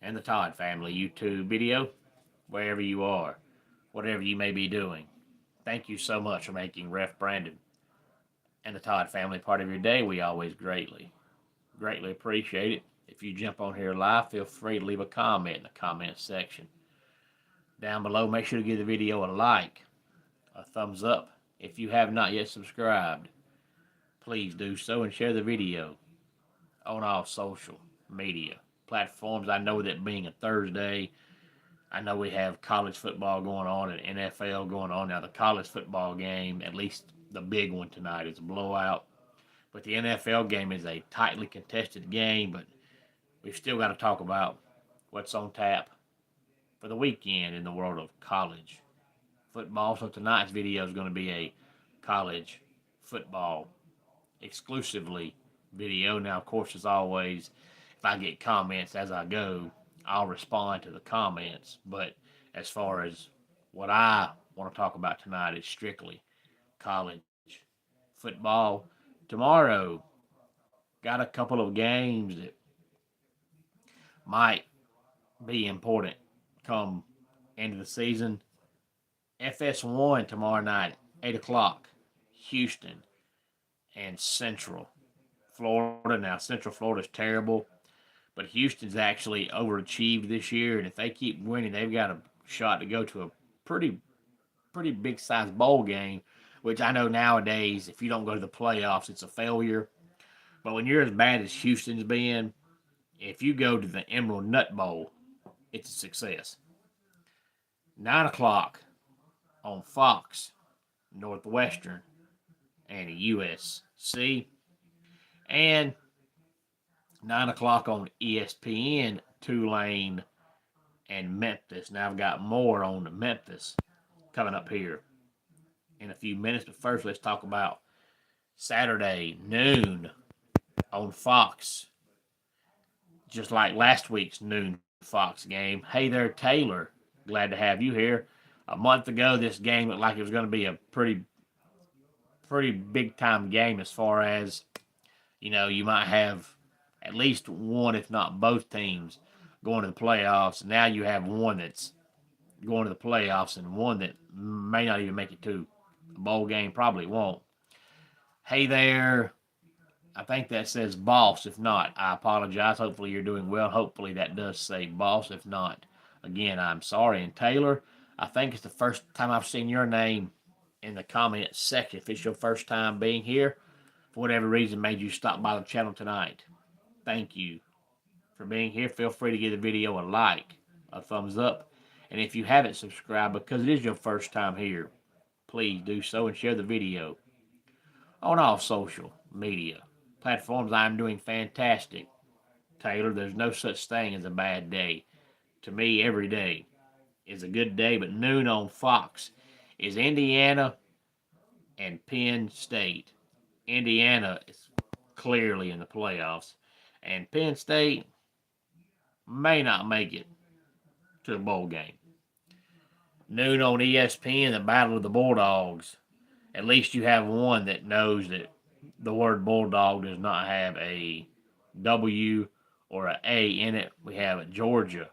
and the Todd Family YouTube video, wherever you are, whatever you may be doing. Thank you so much for making Ref Brandon and the Todd Family part of your day. We always greatly appreciate it. If you jump on here live, feel free to leave a comment in the comment section. Down below, make sure to give the video a like, a thumbs up. If you have not yet subscribed, please do so and share the video on all social media platforms. I know that being a Thursday, I know we have college football going on and NFL going on. Now, the college football game, at least the big one tonight, is a blowout. But the NFL game is a tightly contested game, but we've still got to talk about what's on tap for the weekend in the world of college football. So tonight's video is going to be a college football exclusively video. Now, of course, as always, if I get comments as I go, I'll respond to the comments. But as far as what I want to talk about tonight is strictly college football. Tomorrow, got a couple of games that might be important come end of the season. FS1 tomorrow night, 8 o'clock, Houston and Central Florida. Now, Central Florida's terrible, but Houston's actually overachieved this year, and if they keep winning, they've got a shot to go to a pretty big-sized bowl game, which I know nowadays, if you don't go to the playoffs, it's a failure. But when you're as bad as Houston's been, if you go to the Emerald Nut Bowl, it's a success. 9 o'clock on Fox, Northwestern, and USC. And 9 o'clock on ESPN, Tulane and Memphis. Now, I've got more on Memphis coming up here in a few minutes. But first, let's talk about Saturday, noon on Fox. Just like last week's noon Fox game. Hey there, Taylor. Glad to have you here. A month ago, this game looked like it was going to be a pretty big-time game as far as, you might have at least one, if not both teams, going to the playoffs. Now you have one that's going to the playoffs and one that may not even make it to a bowl game, probably won't. Hey there. I think that says boss. If not, I apologize. Hopefully you're doing well. Hopefully that does say boss. If not, again, I'm sorry. And Taylor, I think it's the first time I've seen your name in the comment section. If it's your first time being here, for whatever reason made you stop by the channel tonight, thank you for being here. Feel free to give the video a like, a thumbs up. And if you haven't subscribed because it is your first time here, please do so and share the video on all social media platforms. I'm doing fantastic, Taylor. There's no such thing as a bad day. To me, every day is a good day, but noon on Fox is Indiana and Penn State. Indiana is clearly in the playoffs, and Penn State may not make it to the bowl game. Noon on ESPN, the Battle of the Bulldogs. At least you have one that knows that the word Bulldog does not have a W or an A in it. We have Georgia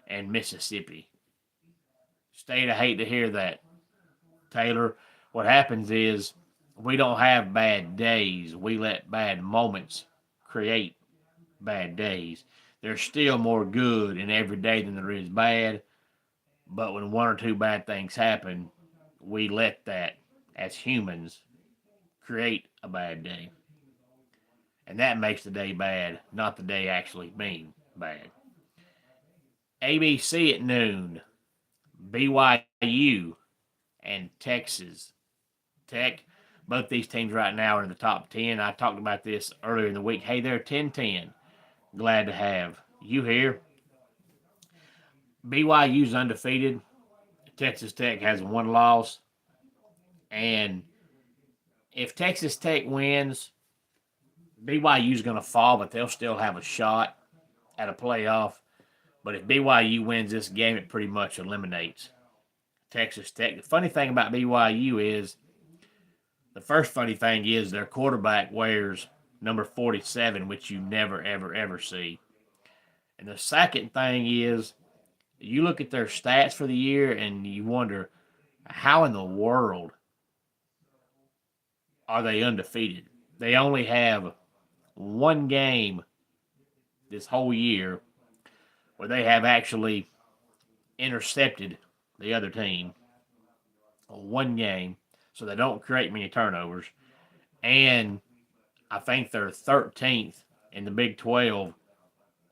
and Mississippi State. I hate to hear that, Taylor. What happens is we don't have bad days. We let bad moments create bad days. There's still more good in every day than there is bad. But when one or two bad things happen, we let that, as humans, create a bad day. And that makes the day bad, not the day actually being bad. ABC at noon, BYU and Texas Tech. Both these teams right now are in the top 10. I talked about this earlier in the week. Hey there, 10-10. Glad to have you here. BYU's undefeated. Texas Tech has one loss. And if Texas Tech wins, BYU's going to fall, but they'll still have a shot at a playoff. But if BYU wins this game, it pretty much eliminates Texas Tech. The funny thing about BYU is, the first funny thing is their quarterback wears number 47, which you never, ever, ever see. And the second thing is you look at their stats for the year and you wonder how in the world are they undefeated? They only have one game this whole year where they have actually intercepted the other team. One game, so they don't create many turnovers. And I think they're 13th in the Big 12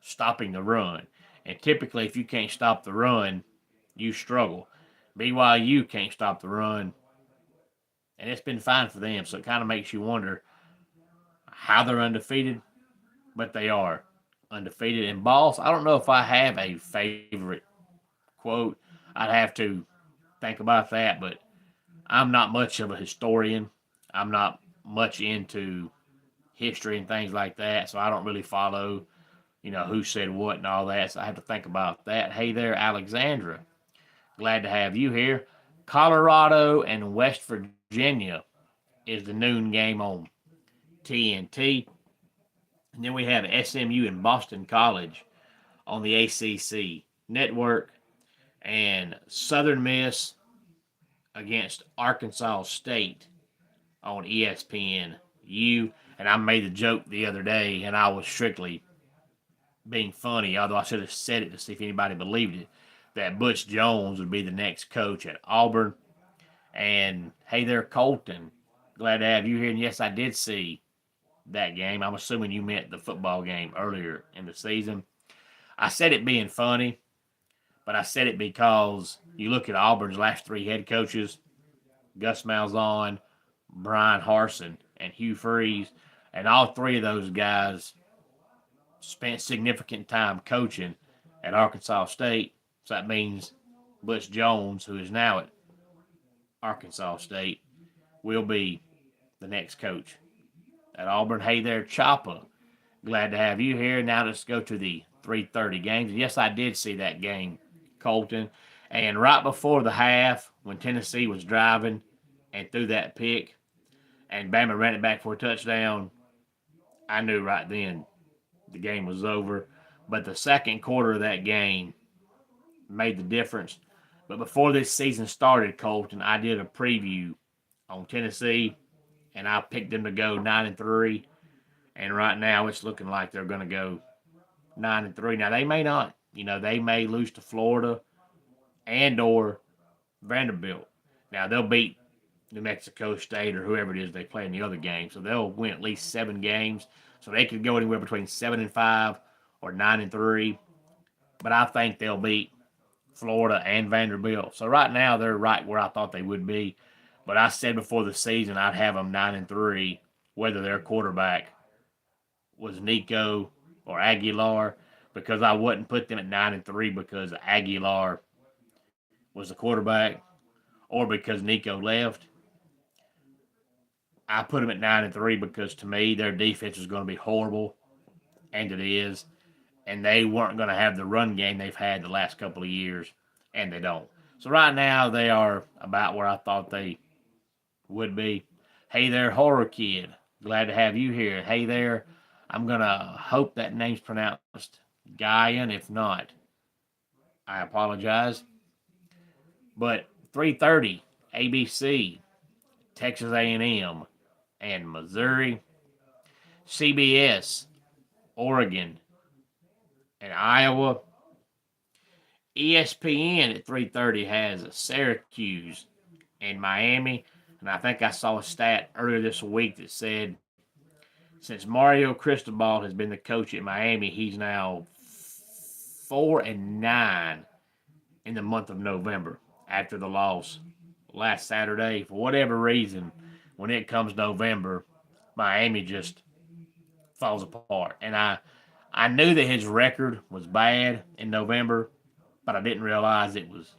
stopping the run. And typically, if you can't stop the run, you struggle. BYU can't stop the run, and it's been fine for them. So it kind of makes you wonder how they're undefeated, but they are undefeated. And Boss, I don't know if I have a favorite quote. I'd have to think about that, but I'm not much of a historian. I'm not much into history and things like that, so I don't really follow, who said what and all that. So I have to think about that. Hey there, Alexandra. Glad to have you here. Colorado and West Virginia is the noon game on TNT. And then we have SMU and Boston College on the ACC network, and Southern Miss against Arkansas State on ESPN U. And I made the joke the other day, and I was strictly being funny, although I should have said it to see if anybody believed it, that Butch Jones would be the next coach at Auburn. And hey there, Colton. Glad to have you here. And yes, I did see that game. I'm assuming you meant the football game earlier in the season. I said it being funny, but I said it because you look at Auburn's last three head coaches, Gus Malzahn, Brian Harsin, and Hugh Freeze, and all three of those guys spent significant time coaching at Arkansas State. So that means Butch Jones, who is now at Arkansas State, will be the next coach at Auburn. Hey there, Choppa. Glad to have you here. Now let's go to the 3:30 games. Yes, I did see that game, Colton. And right before the half, when Tennessee was driving and threw that pick, and Bama ran it back for a touchdown, I knew right then the game was over. But the second quarter of that game made the difference. But before this season started, Colton, I did a preview on Tennessee, and I picked them to go 9-3. And right now, it's looking like they're going to go 9-3. Now they may not. They may lose to Florida and/or Vanderbilt. Now they'll beat New Mexico State or whoever it is they play in the other game, so they'll win at least 7 games. So they could go anywhere between 7-5 or 9-3. But I think they'll beat Florida and Vanderbilt. So right now they're right where I thought they would be. But I said before the season I'd have them 9-3, whether their quarterback was Nico or Aguilar, because I wouldn't put them at 9-3 because Aguilar was the quarterback or because Nico left. I put them at 9-3 because to me their defense is going to be horrible, and it is, and they weren't going to have the run game they've had the last couple of years, and they don't. So right now they are about where I thought they would be. Hey there, Horror Kid. Glad to have you here. Hey there. I'm going to hope that name's pronounced Guyan. If not, I apologize. But 3:30, ABC, Texas A&M, and Missouri. CBS, Oregon, and Iowa. ESPN at 3:30 has Syracuse and Miami. And I think I saw a stat earlier this week that said since Mario Cristobal has been the coach at Miami, he's now 4-9 in the month of November after the loss last Saturday. For whatever reason, when it comes November, Miami just falls apart. And I knew that his record was bad in November, but I didn't realize it was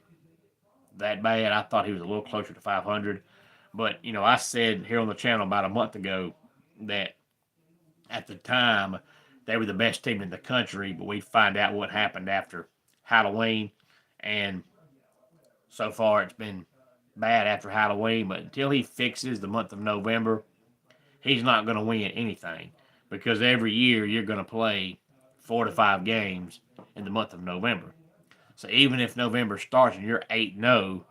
that bad. I thought he was a little closer to 500. But, I said here on the channel about a month ago that at the time they were the best team in the country, but we find out what happened after Halloween. And so far it's been bad after Halloween. But until he fixes the month of November, he's not going to win anything because every year you're going to play 4 to 5 games in the month of November. So even if November starts and you're 8-0,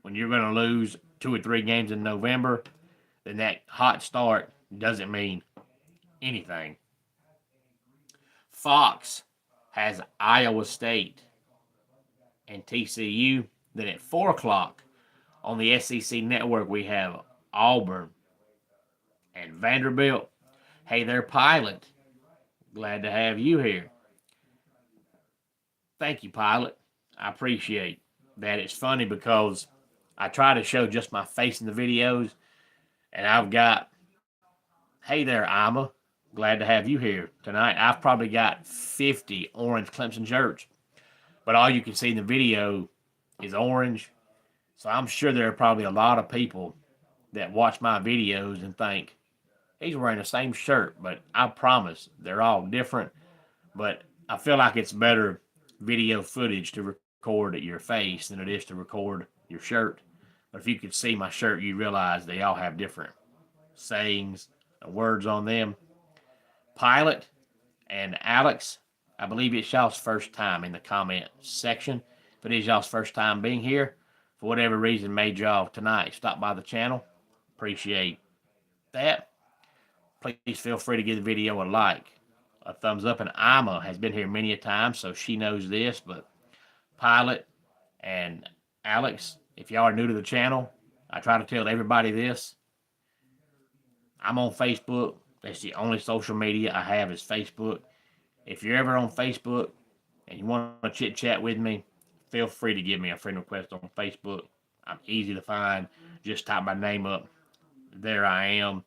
when you're going to lose 2 or 3 games in November, then that hot start doesn't mean anything. Fox has Iowa State and TCU. Then at 4 o'clock on the SEC network, we have Auburn and Vanderbilt. Hey there, Pilot. Glad to have you here. Thank you, Pilot. I appreciate that. It's funny because I try to show just my face in the videos, and I've got, hey there, Ima. Glad to have you here tonight. I've probably got 50 orange Clemson shirts, but all you can see in the video is orange. So I'm sure there are probably a lot of people that watch my videos and think he's wearing the same shirt, but I promise they're all different. But I feel like it's better video footage to record at your face than it is to record your shirt. But if you could see my shirt, you realize they all have different sayings and words on them. Pilot and Alex, I believe it's y'all's first time in the comment section. If it is y'all's first time being here, for whatever reason made y'all tonight stop by the channel, appreciate that. Please feel free to give the video a like, a thumbs up, and Ima has been here many a time, so she knows this, but Pilot and Alex, if y'all are new to the channel, I try to tell everybody this. I'm on Facebook. That's the only social media I have is Facebook. If you're ever on Facebook and you want to chit chat with me, feel free to give me a friend request on Facebook. I'm easy to find. Just type my name up. There I am.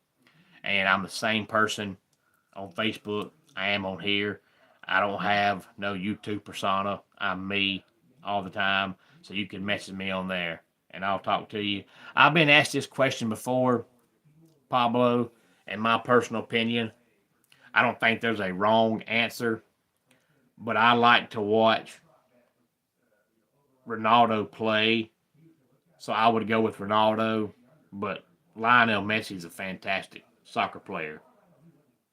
And I'm the same person on Facebook I am on here. I don't have no YouTube persona. I'm me all the time. So you can message me on there and I'll talk to you. I've been asked this question before, Pablo, and my personal opinion, I don't think there's a wrong answer, but I like to watch Ronaldo play, so I would go with Ronaldo, but Lionel Messi is a fantastic soccer player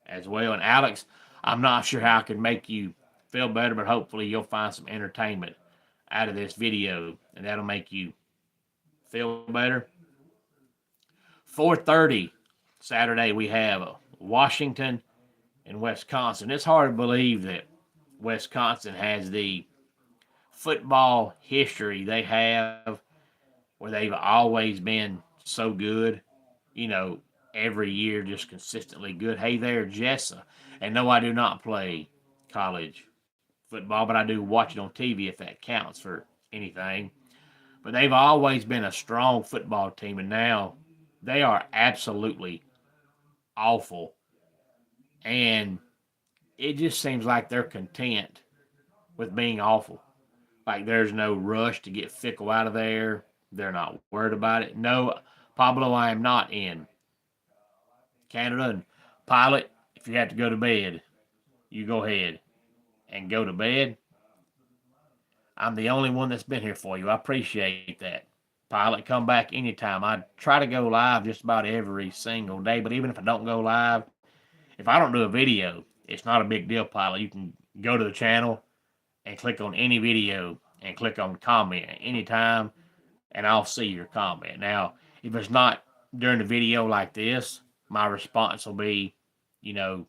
as well. And Alex, I'm not sure how I can make you feel better, but hopefully you'll find some entertainment out of this video, and that'll make you feel better. 4:30 Saturday, we have Washington and Wisconsin. It's hard to believe that Wisconsin has the football history they have, where they've always been so good, you know, every year just consistently good. Hey there, Jessa. And no, I do not play college football, but I do watch it on TV if that counts for anything. But they've always been a strong football team, and now they are absolutely awful. And it just seems like they're content with being awful. Like there's no rush to get Fickle out of there. They're not worried about it. No, Pablo, I am not in Canada. And Pilot, if you have to go to bed, you go ahead and go to bed. I'm the only one that's been here for you. I appreciate that. Pilot, come back anytime. I try to go live just about every single day, but even if I don't go live, if I don't do a video, it's not a big deal, Pilot. You can go to the channel and click on any video and click on comment at any time, and I'll see your comment. Now, if it's not during the video like this, my response will be, you know,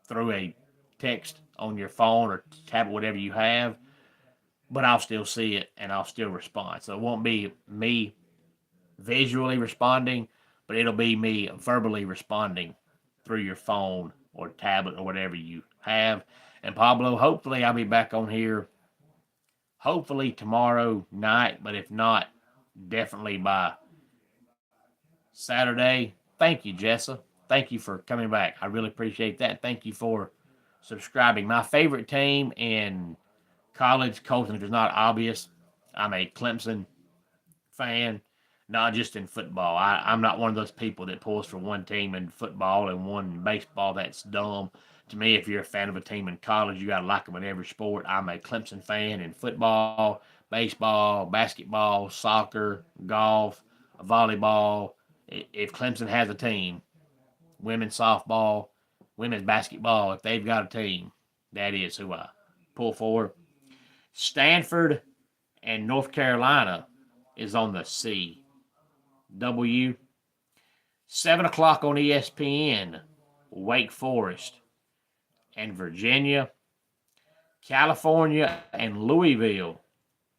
through a text on your phone or tablet, whatever you have, but I'll still see it and I'll still respond. So it won't be me visually responding, but it'll be me verbally responding through your phone or tablet or whatever you have. And Pablo, hopefully I'll be back on here hopefully tomorrow night, but if not, definitely by Saturday. Thank you, Jessa. Thank you for coming back. I really appreciate that. Thank you for subscribing. My favorite team in college, Colton, if it's not obvious, I'm a Clemson fan, not just in football. I'm not one of those people that pulls for one team in football and one in baseball. That's dumb. To me, if you're a fan of a team in college, you got to like them in every sport. I'm a Clemson fan in football, baseball, basketball, soccer, golf, volleyball. If Clemson has a team, women's softball, women's basketball, if they've got a team, That is who I pull for. Stanford and North Carolina is on the CW. 7 o'clock on ESPN, Wake Forest and Virginia. California and Louisville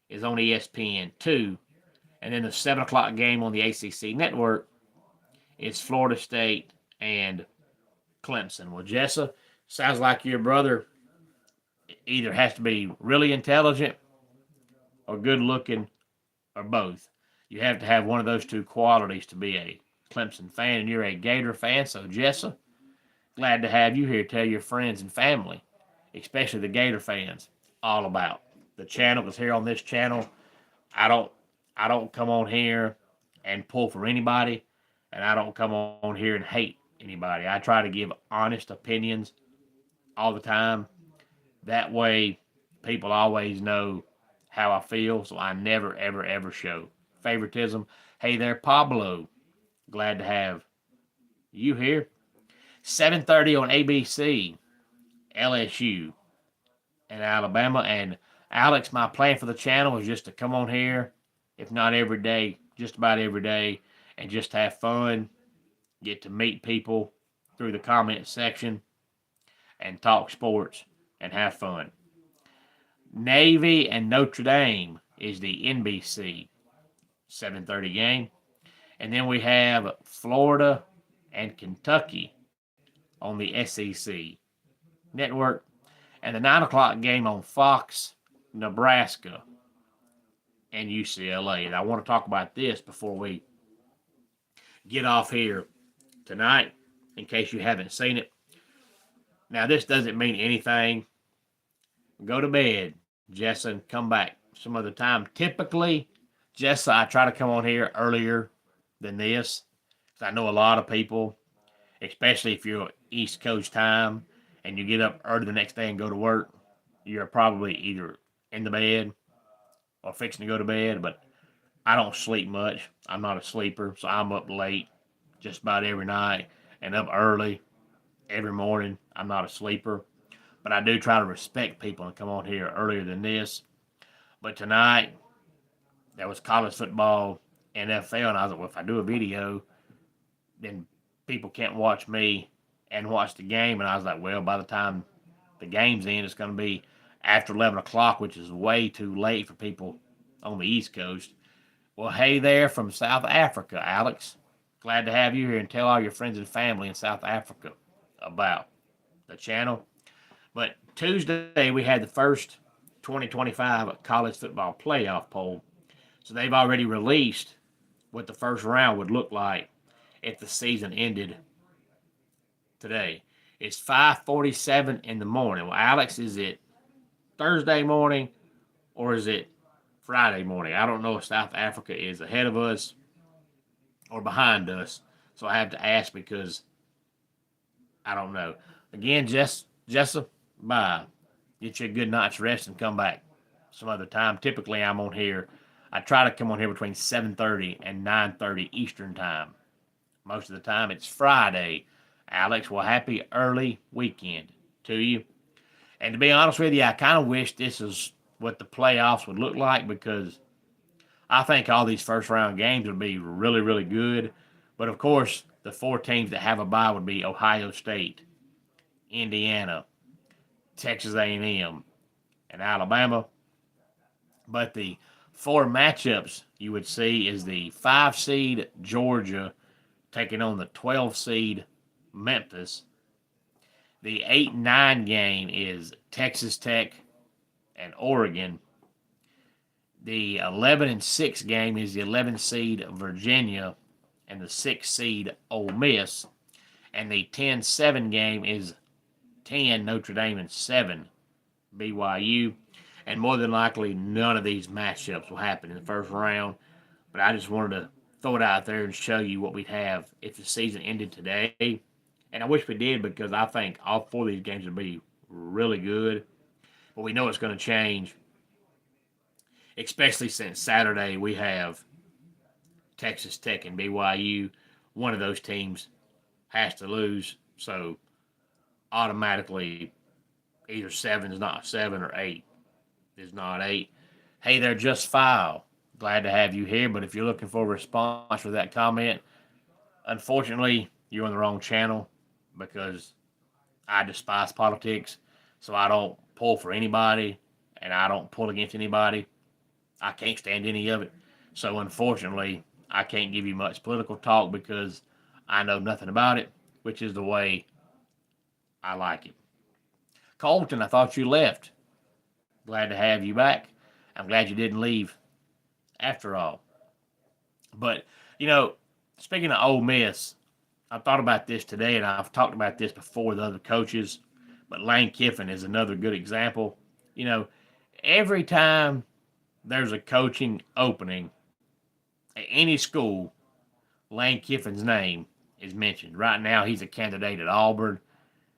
is on ESPN2. And then the 7 o'clock game on the ACC network is Florida State and Clemson. Well, Jessa, sounds like your brother either has to be really intelligent or good looking or both. You have to have one of those two qualities to be a Clemson fan, and you're a Gator fan. So, Jessa, glad to have you here. Tell your friends and family, especially the Gator fans, all about the channel. Because here on this channel, I don't I don't come on here and pull for anybody, and I don't come on here and hate anybody. I try to give honest opinions all the time. That way, people always know how I feel, so I never, ever, ever show favoritism. Hey there, Pablo. Glad to have you here. 7:30 on ABC, LSU and Alabama. And Alex, my plan for the channel is just to come on here, if not every day, just about every day, and just have fun, get to meet people through the comment section, and talk sports and have fun. Navy and Notre Dame is the NBC 7:30 game. And then we have Florida and Kentucky on the SEC network. And the 9 o'clock game on Fox, Nebraska and UCLA. And I want to talk about this before we get off here tonight, in case you haven't seen it. Now, this doesn't mean anything. Go to bed, Jessa, and come back some other time. Typically, Jessa, I try to come on here earlier than this, because I know a lot of people, especially if you're East Coast time and you get up early the next day and go to work, you're probably either in the bed or fixing to go to bed. But I don't sleep much. I'm not a sleeper, so I'm up late just about every night and up early every morning. I'm not a sleeper, but I do try to respect people and come on here earlier than this. But tonight, there was college football, NFL, and I was like, well, if I do a video, then people can't watch me and watch the game. And I was like, well, by the time the game's in, it's going to be after 11 o'clock, which is way too late for people on the East Coast. Well, hey there from South Africa, Alex. Glad to have you here, and tell all your friends and family in South Africa about the channel. But Tuesday, we had the first 2025 college football playoff poll. So they've already released what the first round would look like if the season ended today. It's 5:47 in the morning. Well, Alex, is it Thursday morning or is it Friday morning? I don't know if South Africa is ahead of us or behind us. So I have to ask because I don't know. Again, Jessa, bye. Get you a good night's rest and come back some other time. Typically, I'm on here. I try to come on here between 7:30 and 9:30 Eastern time. Most of the time, it's Friday. Alex, well, happy early weekend to you. And to be honest with you, I kind of wish this is what the playoffs would look like, because I think all these first round games would be really, really good. But of course, the four teams that have a bye would be Ohio State, Indiana, Texas A&M, and Alabama. But the four matchups you would see is the 5 seed Georgia taking on the 12 seed Memphis. The 8-9 game is Texas Tech and Oregon. The 11-6 game is the 11 seed Virginia and the 6 seed Ole Miss. And the 10-7 game is 10 Notre Dame and 7 BYU. And more than likely, none of these matchups will happen in the first round. But I just wanted to throw it out there and show you what we'd have if the season ended today. And I wish we did, because I think all four of these games would be really good. But we know it's going to change, especially since Saturday we have Texas Tech and BYU. One of those teams has to lose. So automatically Either 7 is not 7 or 8 is not 8. Hey there, Just File. Glad to have you here, but if you're looking for a response for that comment, unfortunately, you're on the wrong channel because I despise politics, so I don't pull for anybody and I don't pull against anybody. I can't stand any of it. So unfortunately, I can't give you much political talk because I know nothing about it, which is the way I like it. Colton, I thought you left. Glad to have you back. I'm glad you didn't leave after all. But, you know, speaking of Ole Miss, I thought about this today, and I've talked about this before with other coaches, but Lane Kiffin is another good example. You know, every time there's a coaching opening at any school, Lane Kiffin's name is mentioned. Right now, he's a candidate at Auburn.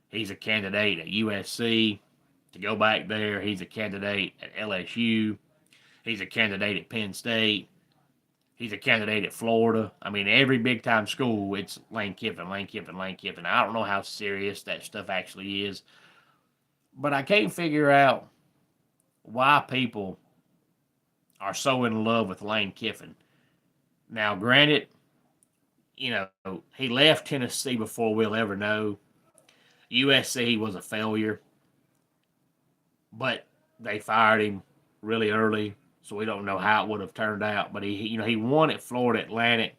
He's a candidate at USC to go back there. He's a candidate at LSU. He's a candidate at Penn State. He's a candidate at Florida. I mean, every big time school, it's Lane Kiffin, Lane Kiffin, Lane Kiffin. I don't know how serious that stuff actually is, but I can't figure out why people are so in love with Lane Kiffin. Now, granted, you know, he left Tennessee before we'll ever know. USC was a failure, but they fired him really early, so we don't know how it would have turned out. But he won at Florida Atlantic,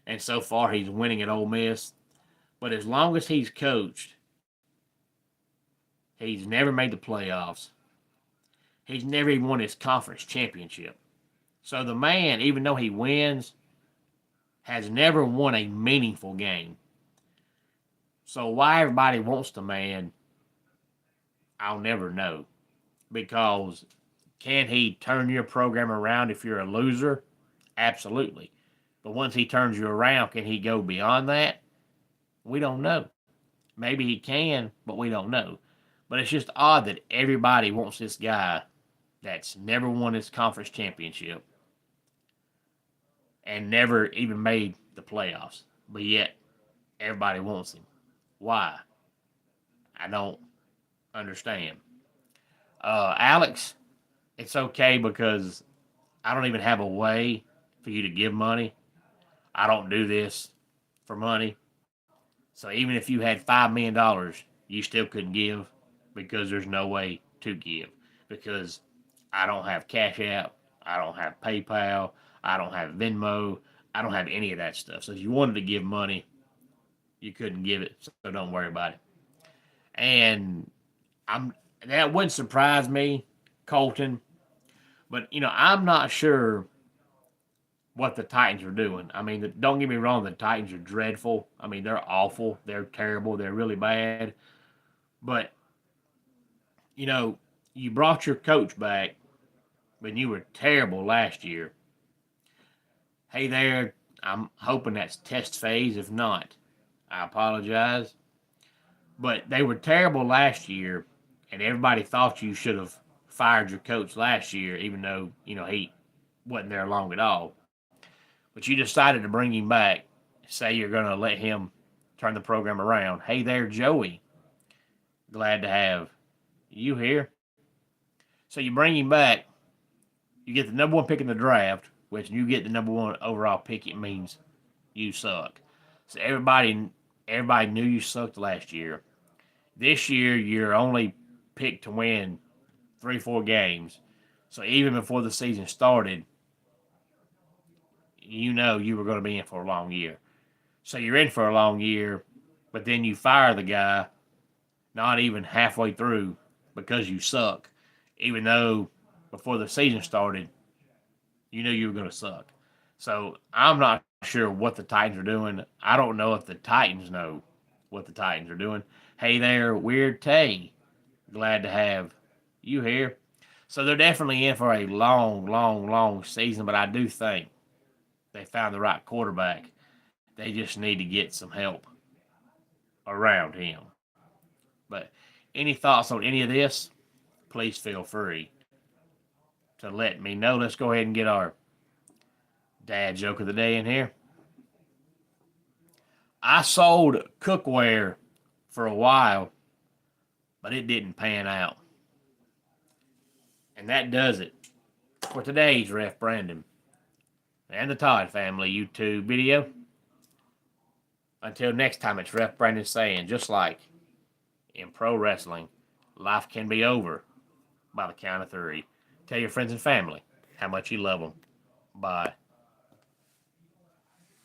and so far he's winning at Ole Miss. But as long as he's coached, he's never made the playoffs. He's never even won his conference championship. So the man, even though he wins, has never won a meaningful game. So why everybody wants the man, I'll never know. Because can he turn your program around if you're a loser? Absolutely. But once he turns you around, can he go beyond that? We don't know. Maybe he can, but we don't know. But it's just odd that everybody wants this guy that's never won his conference championship and never even made the playoffs. But yet, everybody wants him. Why? I don't understand. Alex, it's okay because I don't even have a way for you to give money. I don't do this for money. So even if you had $5 million, you still couldn't give because there's no way to give. Because I don't have Cash App. I don't have PayPal. I don't have Venmo. I don't have any of that stuff. So if you wanted to give money, you couldn't give it. So don't worry about it. And that wouldn't surprise me, Colton. But, I'm not sure what the Titans are doing. I mean, don't get me wrong, the Titans are dreadful. I mean, they're awful. They're terrible. They're really bad. But, you brought your coach back when you were terrible last year. Hey there, I'm hoping that's test phase. If not, I apologize. But they were terrible last year, and everybody thought you should have fired your coach last year, even though, he wasn't there long at all. But you decided to bring him back, say you're going to let him turn the program around. Hey there, Joey. Glad to have you here. So you bring him back. You get the number one pick in the draft, which you get the number one overall pick, it means you suck. So everybody knew you sucked last year. This year, you're only picked to win 3-4 games. So even before the season started, you were going to be in for a long year. So you're in for a long year, but then you fire the guy not even halfway through because you suck, even though before the season started, you knew you were going to suck. So I'm not sure what the Titans are doing. I don't know if the Titans know what the Titans are doing. Hey there, Weird Tay. Glad to have you here. So they're definitely in for a long, long, long season, but I do think they found the right quarterback. They just need to get some help around him. But any thoughts on any of this? Please feel free to let me know. Let's go ahead and get our dad joke of the day in here. I sold cookware for a while, but it didn't pan out. And that does it for today's Ref Brandon and the Todd Family YouTube video. Until next time, it's Ref Brandon saying, just like in pro wrestling, life can be over by the count of 3. Tell your friends and family how much you love them. Bye.